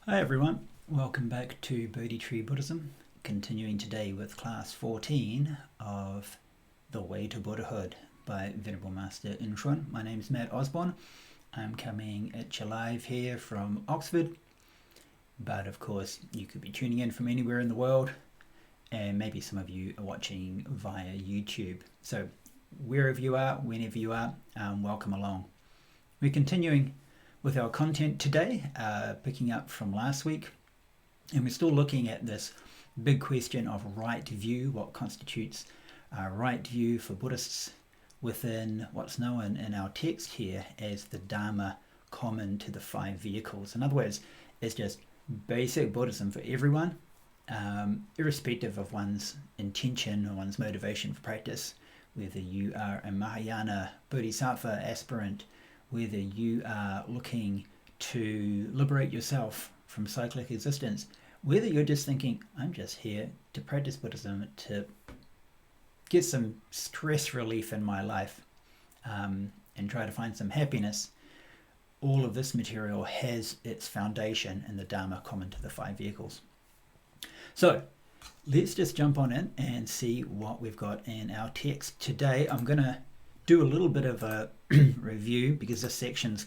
Hi everyone, welcome back to Bodhi Tree Buddhism, continuing today with class 14 of The Way to Buddhahood by Venerable Master Inshun. My name is Matt Osborne. I'm coming at you live here from Oxford, but of course you could be tuning in from anywhere in the world, and maybe some of you are watching via YouTube. So wherever you are, whenever you are, welcome along. We're continuing with our content today, picking up from last week, and we're still looking at this big question of right view, what constitutes a right view for Buddhists within what's known in our text here as the Dharma common to the five vehicles. In other words, it's just basic Buddhism for everyone, irrespective of one's intention or one's motivation for practice, whether you are a Mahayana Bodhisattva aspirant, whether you are looking to liberate yourself from cyclic existence, whether you're just thinking, I'm just here to practice Buddhism to get some stress relief in my life and try to find some happiness, all of this material has its foundation in the Dharma common to the five vehicles. So let's just jump on in and see what we've got in our text today. I'm going to do a little bit of a review because this section's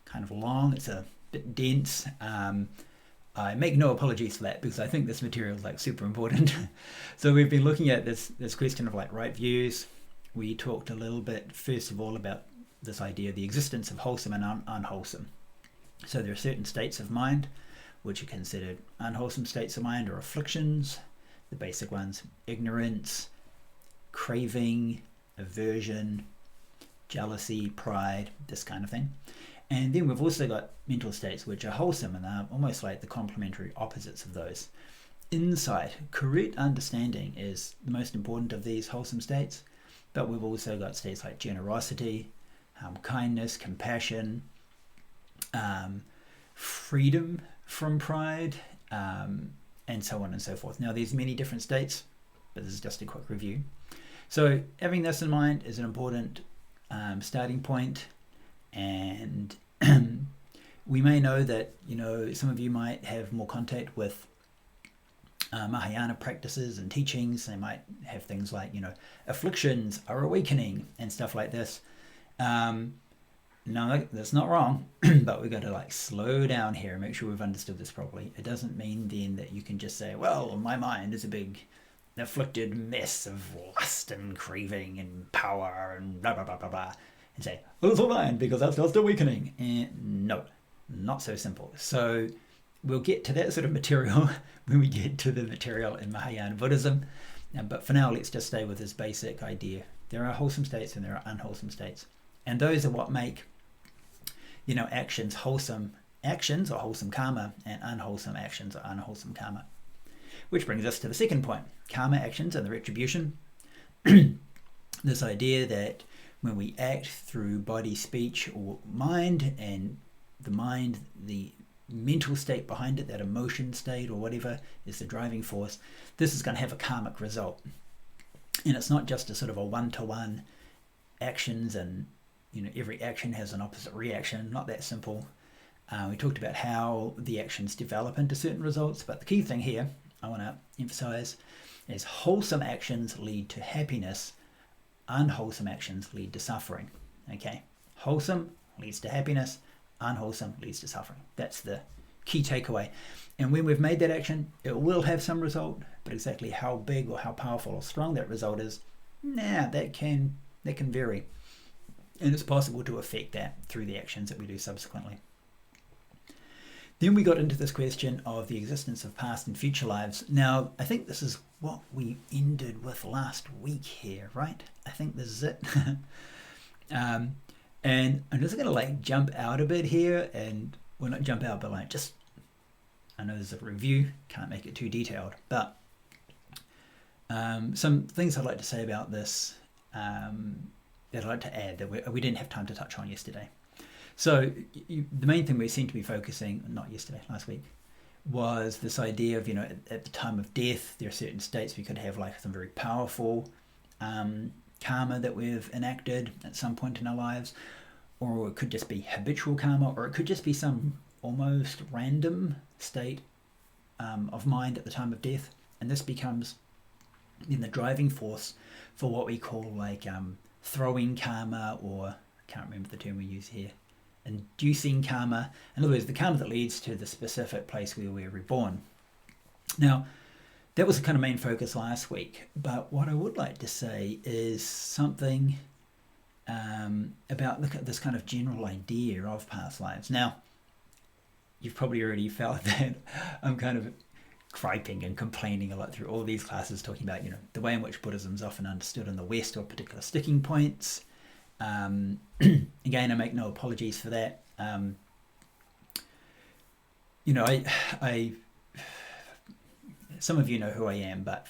kind of long, it's a bit dense. I make no apologies for that because I think this material is like super important. So we've been looking at this question of like right views. We talked a little bit first of all about this idea of the existence of wholesome and unwholesome. So there are certain states of mind which are considered unwholesome states of mind or afflictions. The basic ones: ignorance, craving, aversion, jealousy, pride, this kind of thing. And then we've also got mental states which are wholesome, and they're almost like the complementary opposites of those. Insight, correct understanding, is the most important of these wholesome states, but we've also got states like generosity, kindness, compassion, freedom from pride, and so on and so forth. Now there's many different states, but this is just a quick review. So having this in mind is an important starting point, and we may know that, some of you might have more contact with Mahayana practices and teachings. They might have things like, afflictions are awakening and stuff like this. No, that's not wrong, but we've got to slow down here and make sure we've understood this properly. It doesn't mean then that you can just say, well, my mind is a big afflicted mess of lust and craving and power and blah blah blah blah blah, and say, well, it's all mine because that's just awakening. And no, not so simple. So we'll get to that sort of material when we get to the material in Mahayana Buddhism, but for now let's just stay with this basic idea. There are wholesome states and there are unwholesome states, and those are what make actions wholesome actions or wholesome karma, and unwholesome actions or unwholesome karma. Which brings us to the second point: karma actions and the retribution. This idea that when we act through body, speech, or mind, and the mental state behind it, that emotion state or whatever is the driving force, this is going to have a karmic result. And it's not just a sort of a one-to-one actions and every action has an opposite reaction. Not that simple. We talked about how the actions develop into certain results, but the key thing here I want to emphasize is wholesome actions lead to happiness, unwholesome actions lead to suffering. Okay, wholesome leads to happiness, unwholesome leads to suffering. That's the key takeaway. And when we've made that action, it will have some result, but exactly how big or how powerful or strong that result is, that can vary. And it's possible to affect that through the actions that we do subsequently. Then we got into this question of the existence of past and future lives. Now, I think this is what we ended with last week here, right? I think this is it. And I'm just going to jump out a bit here, and well, not jump out, but I know there's a review, can't make it too detailed, but some things I'd like to say about this that I'd like to add that we didn't have time to touch on yesterday. So the main thing we seem to be focusing, last week, was this idea of, at the time of death, there are certain states we could have some very powerful karma that we've enacted at some point in our lives, or it could just be habitual karma, or it could just be some almost random state of mind at the time of death, and this becomes then the driving force for what we call like throwing karma, or I can't remember the term we use here, inducing karma. In other words, the karma that leads to the specific place where we're reborn. Now, that was the kind of main focus last week, but what I would like to say is something about this kind of general idea of past lives. Now, you've probably already felt that I'm kind of griping and complaining a lot through all these classes, talking about, the way in which Buddhism is often understood in the West, or particular sticking points. Again, I make no apologies for that. I some of you know who I am, but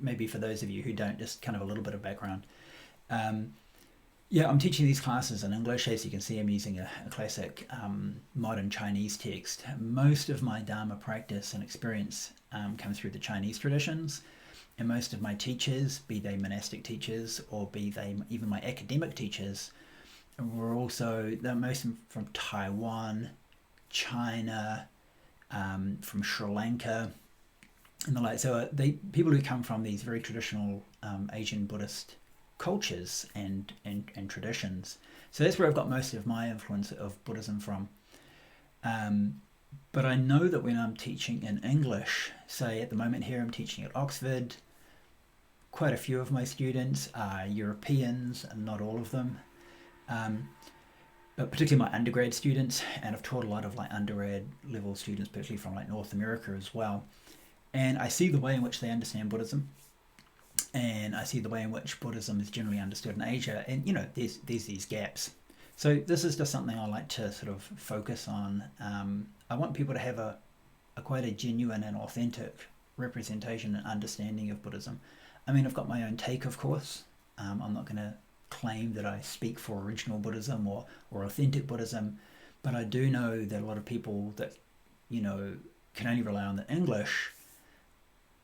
maybe for those of you who don't, just kind of a little bit of background. I'm teaching these classes in English. As you can see, I'm using a classic modern Chinese text. Most of my Dharma practice and experience comes through the Chinese traditions, and most of my teachers, be they monastic teachers or be they even my academic teachers, were they're most from Taiwan, China, from Sri Lanka, and the like. So people who come from these very traditional Asian Buddhist cultures and traditions. So that's where I've got most of my influence of Buddhism from. But I know that when I'm teaching in English, say at the moment here I'm teaching at Oxford, quite a few of my students are Europeans, and not all of them. But particularly my undergrad students, and I've taught a lot of like undergrad level students, particularly from like North America as well. And I see the way in which they understand Buddhism, and I see the way in which Buddhism is generally understood in Asia, and there's these gaps. So this is just something I like to sort of focus on. I want people to have a quite a genuine and authentic representation and understanding of Buddhism. I mean, I've got my own take, of course. I'm not going to claim that I speak for original Buddhism or authentic Buddhism, but I do know that a lot of people that can only rely on the English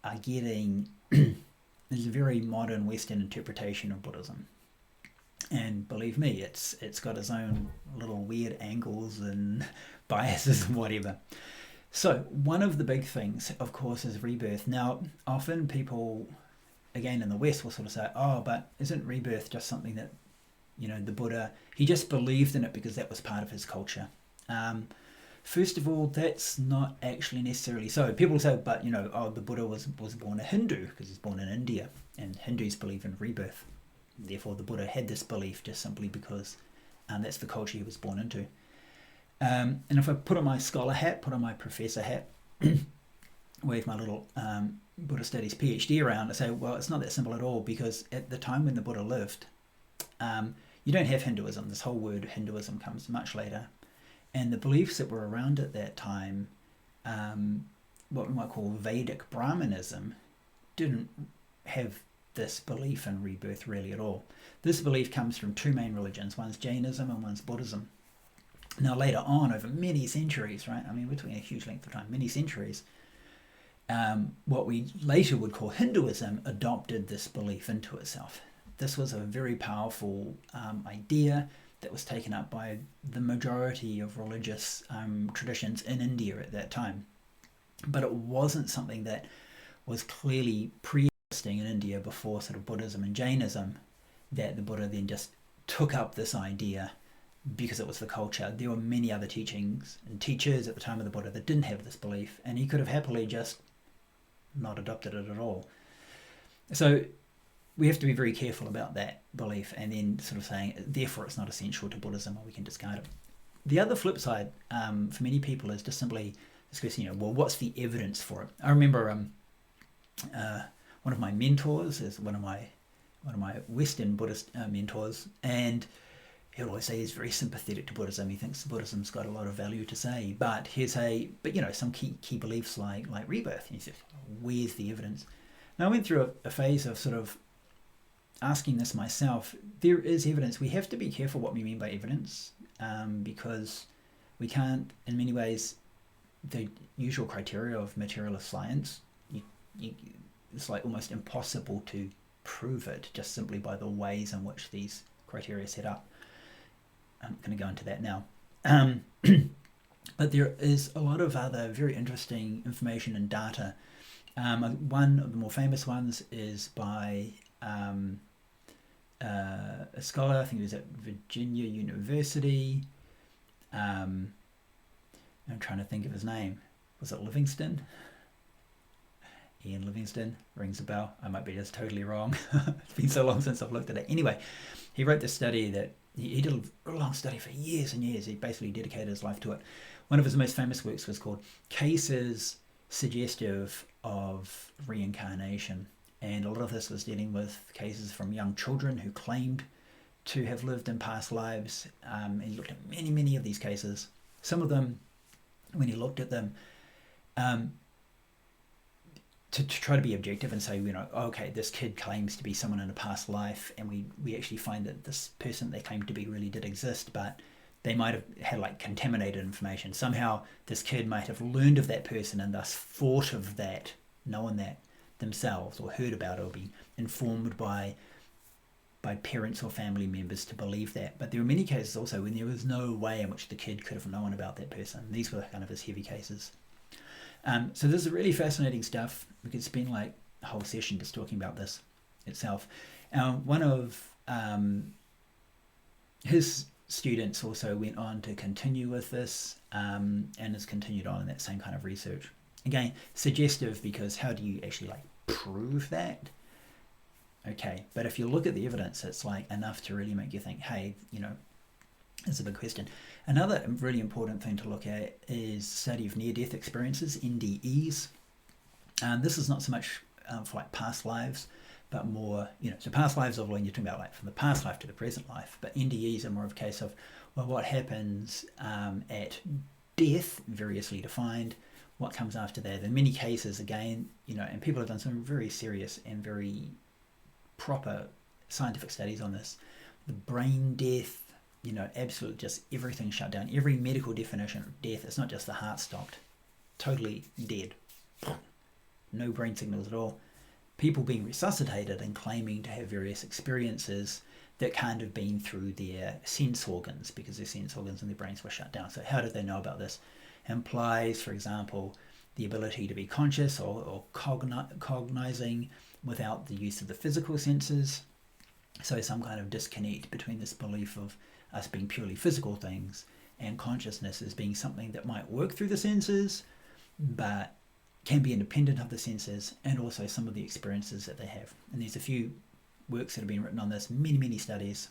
are getting there's a very modern Western interpretation of Buddhism, and believe me, it's got its own little weird angles and biases and whatever. So one of the big things, of course, is rebirth. Now, often people, again in the West, will sort of say, "Oh, but isn't rebirth just something that the Buddha, he just believed in it because that was part of his culture?" First of all, that's not actually necessarily so. People say, but the Buddha was born a Hindu because he's born in India, and Hindus believe in rebirth. Therefore, the Buddha had this belief just simply because that's the culture he was born into. And if I put on my scholar hat, put on my professor hat, wave my little Buddha Studies PhD around, I say, well, it's not that simple at all, because at the time when the Buddha lived, you don't have Hinduism. This whole word Hinduism comes much later. And the beliefs that were around at that time, what we might call Vedic Brahmanism, didn't have this belief in rebirth really at all. This belief comes from two main religions. One's Jainism and one's Buddhism. Now later on, over many centuries, right? I mean, we're talking a huge length of time, many centuries, what we later would call Hinduism adopted this belief into itself. This was a very powerful idea that was taken up by the majority of religious traditions in India at that time. But it wasn't something that was clearly pre-existing in India before sort of Buddhism and Jainism, that the Buddha then just took up this idea because it was the culture. There were many other teachings and teachers at the time of the Buddha that didn't have this belief, and he could have happily just not adopted it at all. So we have to be very careful about that belief, and then sort of saying, therefore it's not essential to Buddhism, or we can discard it. The other flip side for many people is just simply discussing, well, what's the evidence for it? I remember one of my mentors is one of my Western Buddhist mentors, and he'll always say he's very sympathetic to Buddhism. He thinks Buddhism's got a lot of value to say, but some key beliefs like rebirth. And he says, where's the evidence? Now I went through a phase of sort of asking this myself. There is evidence. We have to be careful what we mean by evidence, because we can't, in many ways, the usual criteria of materialist science, it's like almost impossible to prove it just simply by the ways in which these criteria are set up. I'm going to go into that now. But there is a lot of other very interesting information and data. One of the more famous ones is by a scholar, I think he was at Virginia University. I'm trying to think of his name. Was it Livingston? Ian Livingston, rings a bell. I might be just totally wrong. It's been so long since I've looked at it. Anyway, he wrote this study that he did a long study for years and years. He basically dedicated his life to it. One of his most famous works was called Cases Suggestive of Reincarnation. And a lot of this was dealing with cases from young children who claimed to have lived in past lives. He looked at many, many of these cases. Some of them, when he looked at them, to try to be objective and say, okay, this kid claims to be someone in a past life, and we actually find that this person they claimed to be really did exist, but they might have had like contaminated information. Somehow this kid might have learned of that person and thus thought of that, known that themselves, or heard about it, or been informed by parents or family members to believe that. But there are many cases also when there was no way in which the kid could have known about that person. These were kind of his heavy cases. So this is really fascinating stuff. We could spend like a whole session just talking about this itself. One of his students also went on to continue with this and has continued on in that same kind of research. Again, suggestive, because how do you actually like prove that? Okay, but if you look at the evidence, it's like enough to really make you think, hey, it's a big question. Another really important thing to look at is study of near-death experiences, NDEs. This is not so much for like past lives, but more, so past lives are when you're talking about like from the past life to the present life, but NDEs are more of a case of, well, what happens at death, variously defined, what comes after that. In many cases, again, and people have done some very serious and very proper scientific studies on this. The brain death, absolutely just everything shut down. Every medical definition of death, it's not just the heart stopped, totally dead. No brain signals at all. People being resuscitated and claiming to have various experiences that can't have been through their sense organs, because their sense organs in their brains were shut down. So how did they know about this? Implies, for example, the ability to be conscious or cognizing without the use of the physical senses. So some kind of disconnect between this belief of us being purely physical things and consciousness as being something that might work through the senses, but can be independent of the senses, and also some of the experiences that they have. And there's a few works that have been written on this, many, many studies.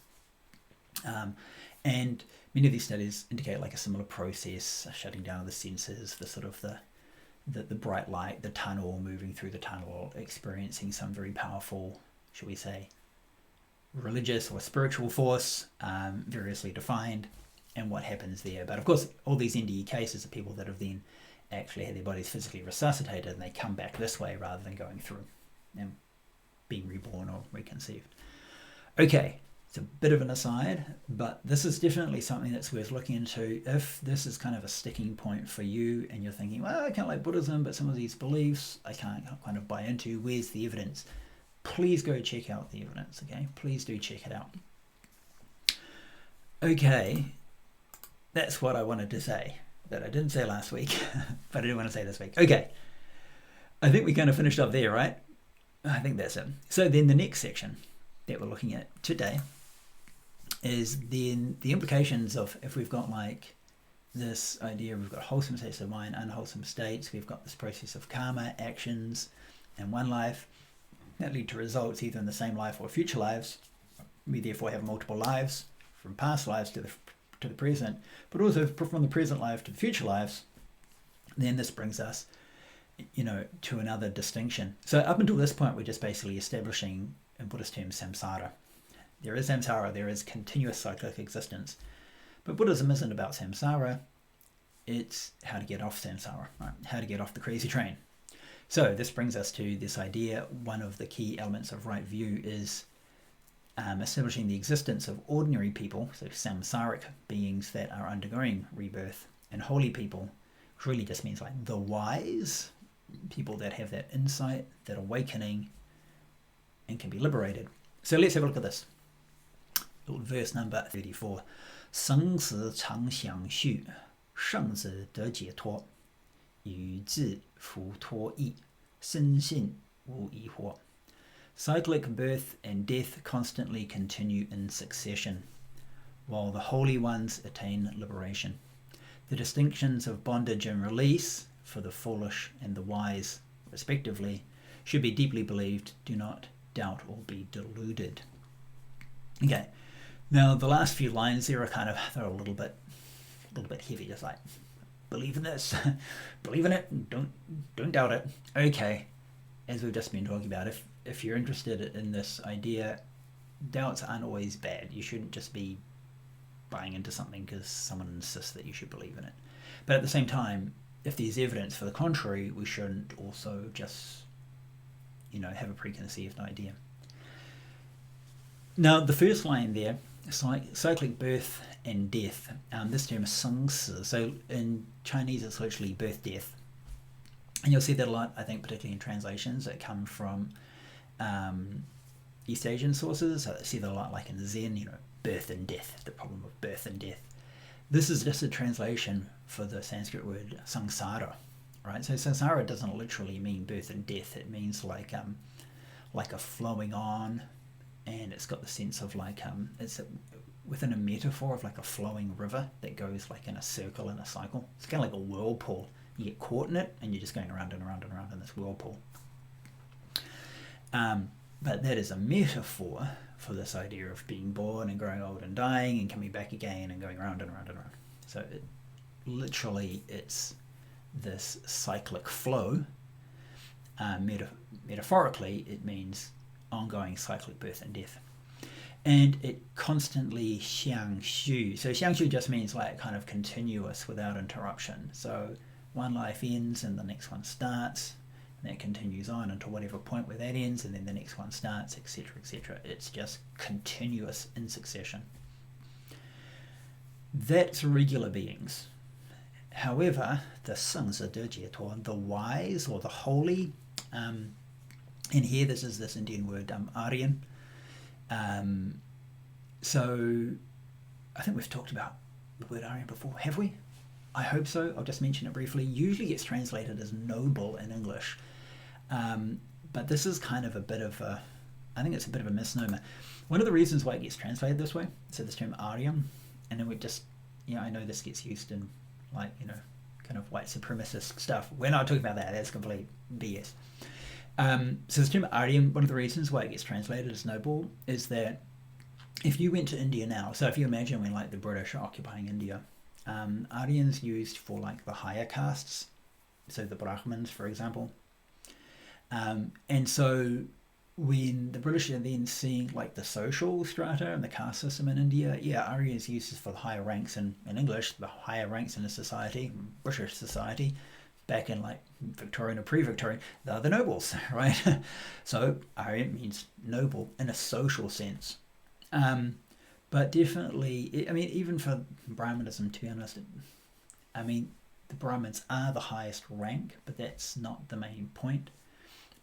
And many of these studies indicate like a similar process, a shutting down of the senses, the sort of the bright light, the tunnel, moving through the tunnel, experiencing some very powerful, shall we say, religious or spiritual force, variously defined, and what happens there. But of course, all these NDE cases are people that have then actually had their bodies physically resuscitated, and they come back this way rather than going through and being reborn or reconceived. Okay, it's a bit of an aside, but this is definitely something that's worth looking into. If this is kind of a sticking point for you and you're thinking, well, I can't like Buddhism, but some of these beliefs I can't kind of buy into, where's the evidence? Please go check out the evidence, okay? Please do check it out. Okay, that's what I wanted to say that I didn't say last week, but I do want to say this week. Okay, I think we kind of finished up there, right? I think that's it. So then the next section that we're looking at today is then the implications of if we've got like this idea, we've got wholesome states of mind, unwholesome states, we've got this process of karma, actions, and one life that lead to results either in the same life or future lives. We therefore have multiple lives, from past lives to the present, but also from the present life to the future lives. Then this brings us, to another distinction. So up until this point, we're just basically establishing, in Buddhist terms, samsara. There is samsara, there is continuous cyclic existence. But Buddhism isn't about samsara, it's how to get off samsara, right? How to get off the crazy train. So this brings us to this idea. One of the key elements of right view is establishing the existence of ordinary people, so samsaric beings that are undergoing rebirth, and holy people, which really just means like the wise, people that have that insight, that awakening, and can be liberated. So let's have a look at this. Verse number 34. 生死常想续,圣子得解脱，与自福脱义，深信无疑惑. Cyclic birth and death constantly continue in succession, while the holy ones attain liberation. The distinctions of bondage and release, for the foolish and the wise, respectively, should be deeply believed. Do not doubt or be deluded. Okay, now the last few lines there are they're a little bit heavy. Just like, believe in this, believe in it, don't doubt it. Okay, as we've just been talking about, if you're interested in this idea, doubts aren't always bad. You shouldn't just be buying into something because someone insists that you should believe in it. But at the same time, if there's evidence for the contrary, we shouldn't also just, have a preconceived idea. Now, the first line there, cyclic birth and death. This term is 生死. So in Chinese, it's literally birth, death. And you'll see that a lot, I think, particularly in translations that come from East Asian sources. I see that a lot, like in Zen, birth and death, the problem of birth and death. This is just a translation for the Sanskrit word samsara, right? So samsara doesn't literally mean birth and death. It means like a flowing on, and it's got the sense of within a metaphor of like a flowing river that goes like in a circle in a cycle. It's kind of like a whirlpool. You get caught in it, and you're just going around and around and around in this whirlpool. But that is a metaphor for this idea of being born and growing old and dying and coming back again and going around and around and around. So it's this cyclic flow. Metaphorically, it means ongoing cyclic birth and death. And it constantly 相续. So 相续 just means like kind of continuous without interruption. So one life ends and the next one starts, and that continues on until whatever point where that ends, and then the next one starts, etc., etc. It's just continuous in succession. That's regular beings. However, the 圣子得解脱, the wise or the holy, and here this is this Indian word, Aryan. So I think we've talked about the word Aryan before, have we? I hope so. I'll just mention it briefly. Usually gets translated as noble in English, but this is kind of I think it's a bit of a misnomer. One of the reasons why it gets translated this way, so this term Aryan, and then we just, I know this gets used in kind of white supremacist stuff. We're not talking about that. That's complete BS. So this term Aryan, one of the reasons why it gets translated as noble is that if you went to India now, so if you imagine when the British are occupying India, Aryan's used for the higher castes, so the Brahmins, for example. And so when the British are then seeing the social strata and the caste system in India, Arya is used for the higher ranks in English, the higher ranks in a society, British society, back in Victorian or pre-Victorian, they're the nobles, right? So Arya means noble in a social sense. But definitely, even for Brahmanism, to be honest, the Brahmins are the highest rank, but that's not the main point.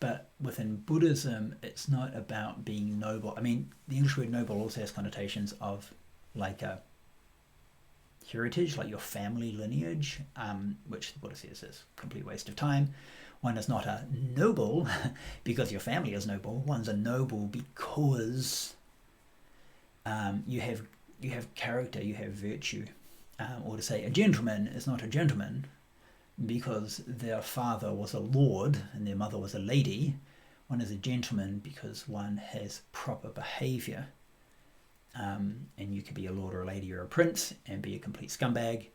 But within Buddhism, it's not about being noble. The English word noble also has connotations of a heritage, like your family lineage, which the Buddha says is a complete waste of time. One is not a noble because your family is noble. One's a noble because you have character, you have virtue. Or to say a gentleman is not a gentleman because their father was a lord and their mother was a lady. One is a gentleman because one has proper behaviour. And you could be a lord or a lady or a prince and be a complete scumbag.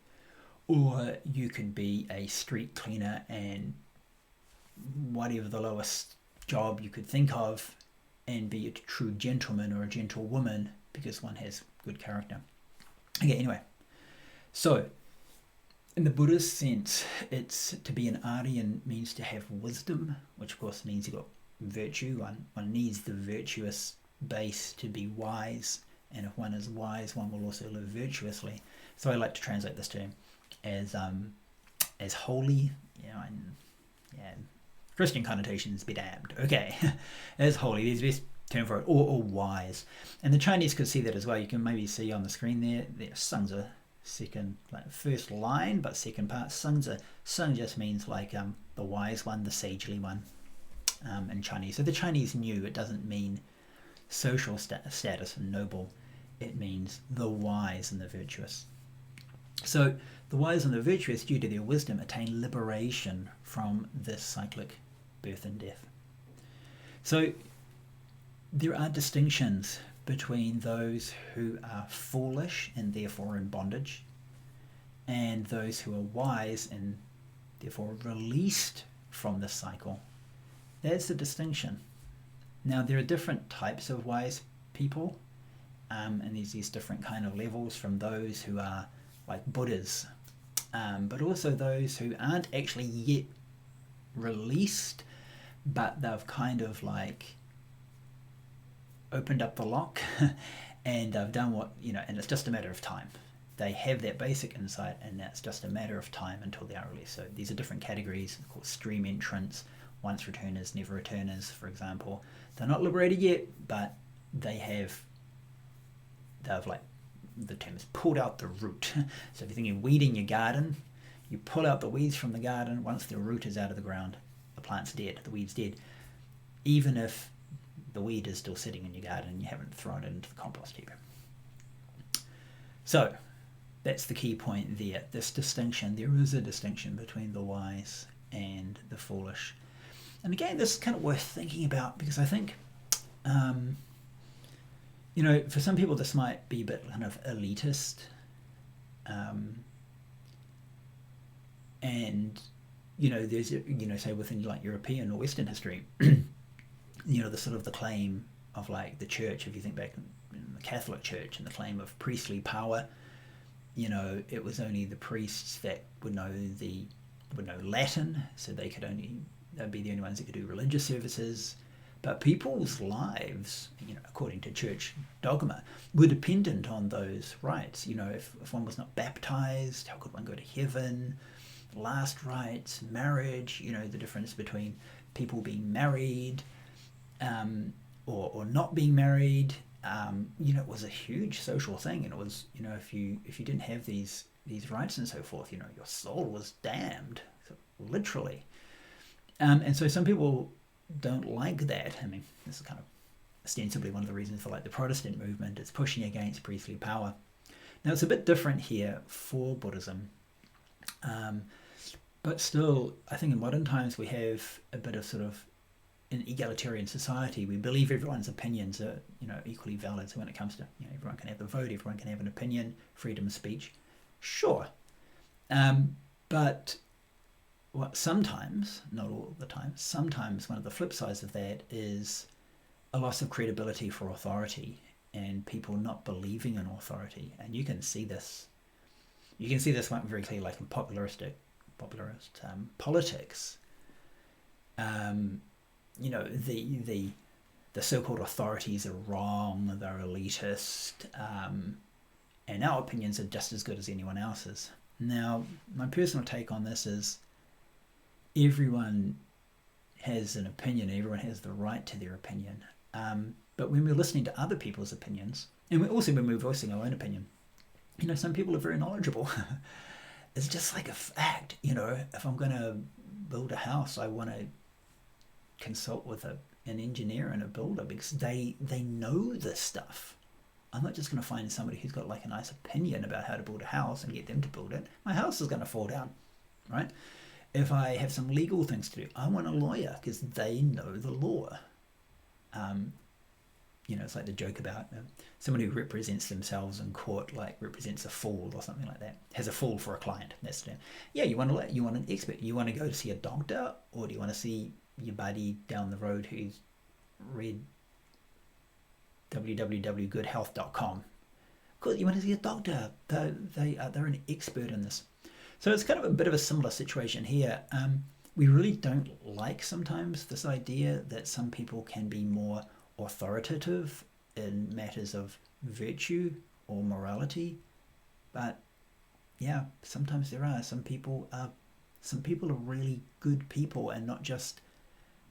Or you could be a street cleaner and whatever the lowest job you could think of and be a true gentleman or a gentlewoman because one has good character. Okay, anyway. So, in the Buddhist sense, it's to be an Aryan means to have wisdom, which of course means you've got virtue. One needs the virtuous base to be wise, and if one is wise, one will also live virtuously. So I like to translate this term as holy, and Christian connotations be damned. Okay, as holy, there's the best term for it, or wise. And the Chinese could see that as well. You can maybe see on the screen there, 圣子 second, like first line, but second part. Sung just means like the wise one, the sagely one in Chinese. So the Chinese knew it doesn't mean social status and noble. It means the wise and the virtuous. So the wise and the virtuous, due to their wisdom, attain liberation from this cyclic birth and death. So there are distinctions between those who are foolish and therefore in bondage, and those who are wise and therefore released from this cycle. That's the distinction. Now, there are different types of wise people, and there's these different kind of levels, from those who are like Buddhas, but also those who aren't actually yet released, but they've kind of like opened up the lock and they've done what, and it's just a matter of time. They have that basic insight, and that's just a matter of time until they are released. So these are different categories, called stream entrants, once returners, never returners, for example. They're not liberated yet, but they've like, the term is pulled out the root. So if you're thinking weeding your garden, you pull out the weeds from the garden. Once the root is out of the ground, the plant's dead, the weed's dead. Even if the weed is still sitting in your garden and you haven't thrown it into the compost heap. So that's the key point there. This distinction, there is a distinction between the wise and the foolish. And again, this is kind of worth thinking about, because I think, for some people this might be a bit kind of elitist. And, there's, say within like European or Western history, the sort of the claim of like the church, if you think back in the Catholic Church, and the claim of priestly power, it was only the priests that would know Latin, so they'd be the only ones that could do religious services. But people's lives, according to church dogma, were dependent on those rites. If one was not baptized, how could one go to heaven? Last rites, marriage, the difference between people being married or not being married, it was a huge social thing. And it was, if you didn't have these rites and so forth, your soul was damned, literally. And so some people don't like that. I mean, this is kind of ostensibly one of the reasons for like the Protestant movement. It's pushing against priestly power. Now, it's a bit different here for Buddhism. But still, I think in modern times we have a bit of sort of an egalitarian society. We believe everyone's opinions are, equally valid. So when it comes to, everyone can have the vote, everyone can have an opinion, freedom of speech. Sure. But sometimes, not all the time, sometimes one of the flip sides of that is a loss of credibility for authority and people not believing in authority. And you can see this. You can see this one very clearly, like in popularist politics. The so-called authorities are wrong, they're elitist, and our opinions are just as good as anyone else's. Now, my personal take on this is everyone has an opinion, everyone has the right to their opinion. But when we're listening to other people's opinions, and when we're voicing our own opinion, some people are very knowledgeable. It's just like a fact, if I'm going to build a house, I want to consult with an engineer and a builder, because they know this stuff. I'm not just going to find somebody who's got like a nice opinion about how to build a house and get them to build it. My house is going to fall down, right? If I have some legal things to do, I want a lawyer because they know the law. It's like the joke about someone who represents themselves in court, like represents a fool or something like that, has a fool for a client. That's the, you want an expert. You want to go to see a doctor, or do you want to see your buddy down the road who's read www.goodhealth.com? Of course, you want to see a doctor. They're an expert in this. So it's kind of a bit of a similar situation here. We really don't like sometimes this idea that some people can be more authoritative in matters of virtue or morality, but sometimes there are. Some people are really good people, and not just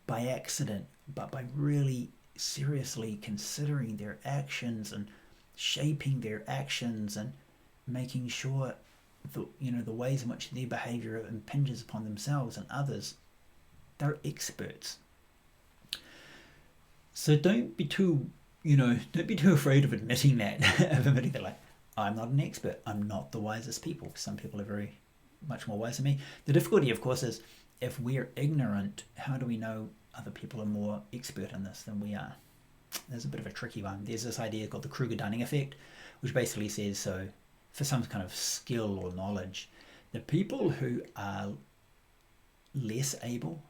by accident, but by really seriously considering their actions and shaping their actions and making sure the ways in which their behavior impinges upon themselves and others, they're experts. So don't be too afraid of admitting that, like, I'm not an expert. I'm not the wisest people. Some people are very much more wise than me. The difficulty, of course, is if we're ignorant, how do we know other people are more expert in this than we are? There's a bit of a tricky one. There's this idea called the Kruger-Dunning effect, which basically says, so for some kind of skill or knowledge, the people who are less able,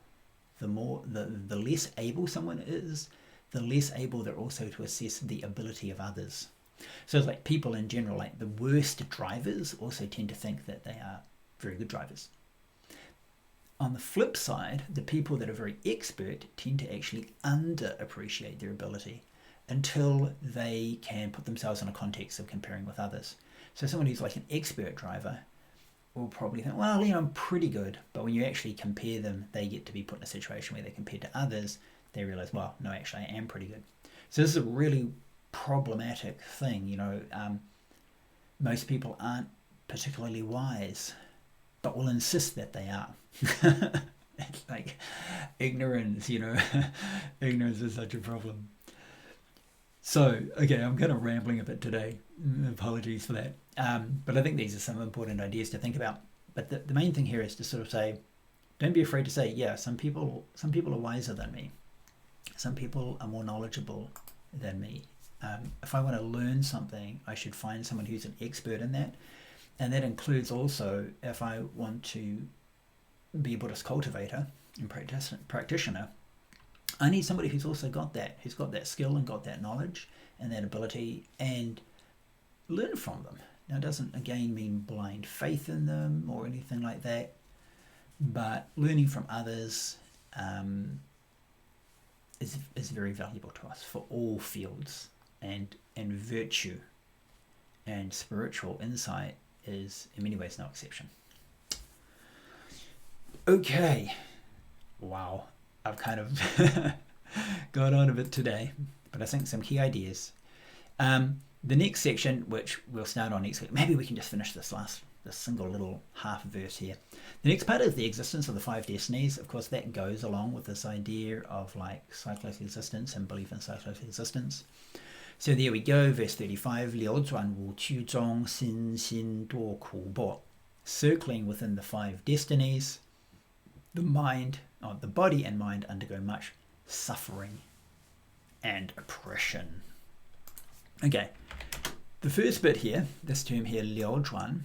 the less able someone is, the less able they're also to assess the ability of others. So it's like people in general, like the worst drivers also tend to think that they are very good drivers. On the flip side, the people that are very expert tend to actually underappreciate their ability until they can put themselves in a context of comparing with others. So someone who's like an expert driver will probably think, well, I'm pretty good. But when you actually compare them, they get to be put in a situation where they're compared to others. They realize, well, no, actually, I am pretty good. So this is a really problematic thing. Most people aren't particularly wise, but will insist that they are. It's like ignorance, ignorance is such a problem. So, okay, I'm kind of rambling a bit today. Apologies for that. But I think these are some important ideas to think about. But the main thing here is to sort of say, don't be afraid to say, yeah, some people are wiser than me. Some people are more knowledgeable than me. If I want to learn something, I should find someone who's an expert in that. And that includes also, if I want to be a Buddhist cultivator and practitioner, I need somebody who's also got that skill and got that knowledge and that ability, and learn from them. Now, it doesn't, again, mean blind faith in them or anything like that, but learning from others is very valuable to us for all fields, and virtue and spiritual insight is in many ways no exception. Okay, wow, I've kind of got on a bit today, but I think some key ideas. The next section, which we'll start on next week, maybe we can just finish this single little half verse here. The next part is the existence of the 5 destinies. Of course, that goes along with this idea of like cyclic existence and belief in cyclic existence. So there we go, verse 35, 了转无曲中心心多苦迫. Circling within the 5 destinies, the body and mind undergo much suffering and oppression. Okay, the first bit here, this term here, 了转,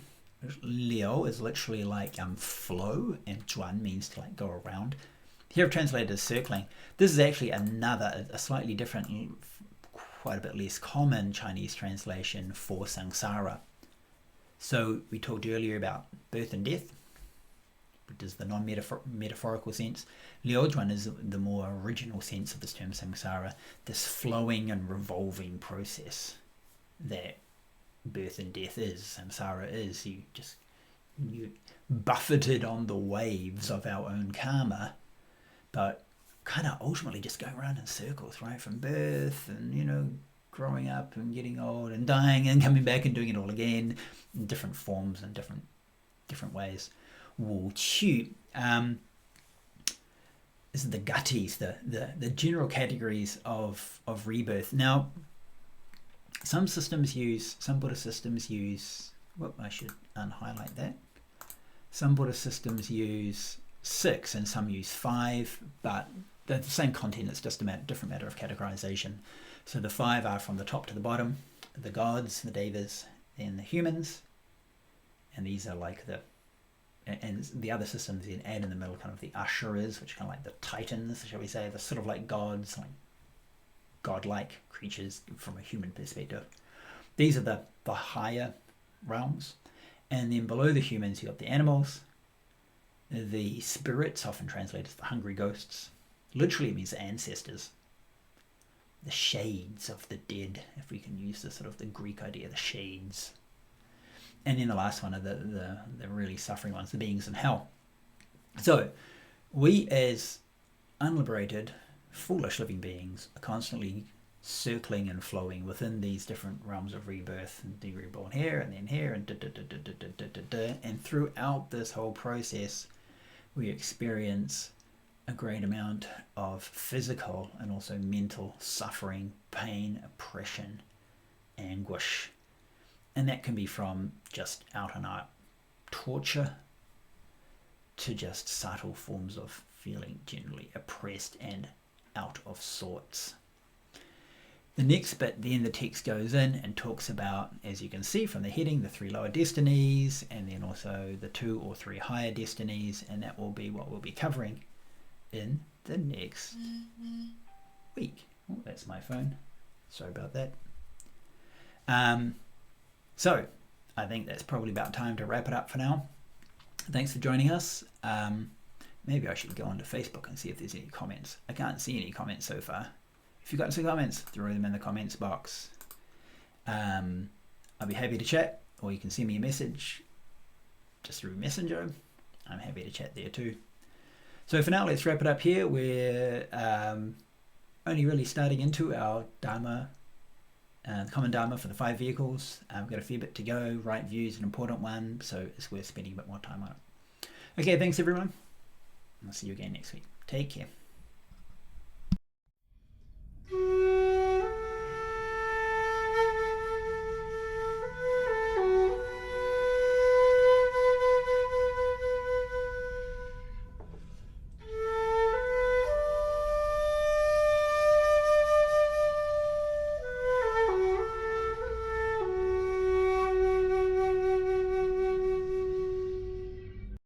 了 is literally like flow, and 转means to like go around. Here I've translated as circling. This is actually a slightly different, quite a bit less common Chinese translation for samsara. So we talked earlier about birth and death, which is the non-metaphorical sense. 了转 is the more original sense of this term samsara, this flowing and revolving process that birth and death is, samsara is. You buffeted on the waves of our own karma, but kind of ultimately just going around in circles, right? From birth and, growing up and getting old and dying and coming back and doing it all again in different forms and different ways. 无趣 is the gutties, the general categories of rebirth. Now, some Buddhist systems use, I should unhighlight that. Some Buddhist systems use 6 and some use 5, but they're the same content, it's just a different matter of categorization. So the 5 are from the top to the bottom, the gods, the devas, and the humans. And these are like and the other systems then add in the middle kind of the ashuras, which are kind of like the titans, shall we say, the sort of like gods, like godlike creatures from a human perspective. These are the higher realms. And then below the humans, you've got the animals, the spirits, often translated as the hungry ghosts. Literally, it means ancestors. The shades of the dead, if we can use the sort of the Greek idea, the shades. And then the last one are the really suffering ones, the beings in hell. So we as unliberated, foolish living beings are constantly circling and flowing within these different realms of rebirth, and be reborn here and then here, and and throughout this whole process we experience a great amount of physical and also mental suffering, pain, oppression, anguish, and that can be from just out and out torture to just subtle forms of feeling generally oppressed and out of sorts. The next bit, then the text goes in and talks about, as you can see from the heading, the 3 lower destinies, and then also the 2 or 3 higher destinies, and that will be what we'll be covering in the next week. Oh, that's my phone. Sorry about that. So I think that's probably about time to wrap it up for now. Thanks for joining us. Maybe I should go onto Facebook and see if there's any comments. I can't see any comments so far. If you've got some comments, throw them in the comments box. I'll be happy to chat, or you can send me a message just through Messenger. I'm happy to chat there too. So for now, let's wrap it up here. We're only really starting into our Dharma, the common Dharma for the 5 vehicles. We've got a fair bit to go. Right view is an important one, so it's worth spending a bit more time on it. Okay, thanks everyone. I'll see you again next week. Take care.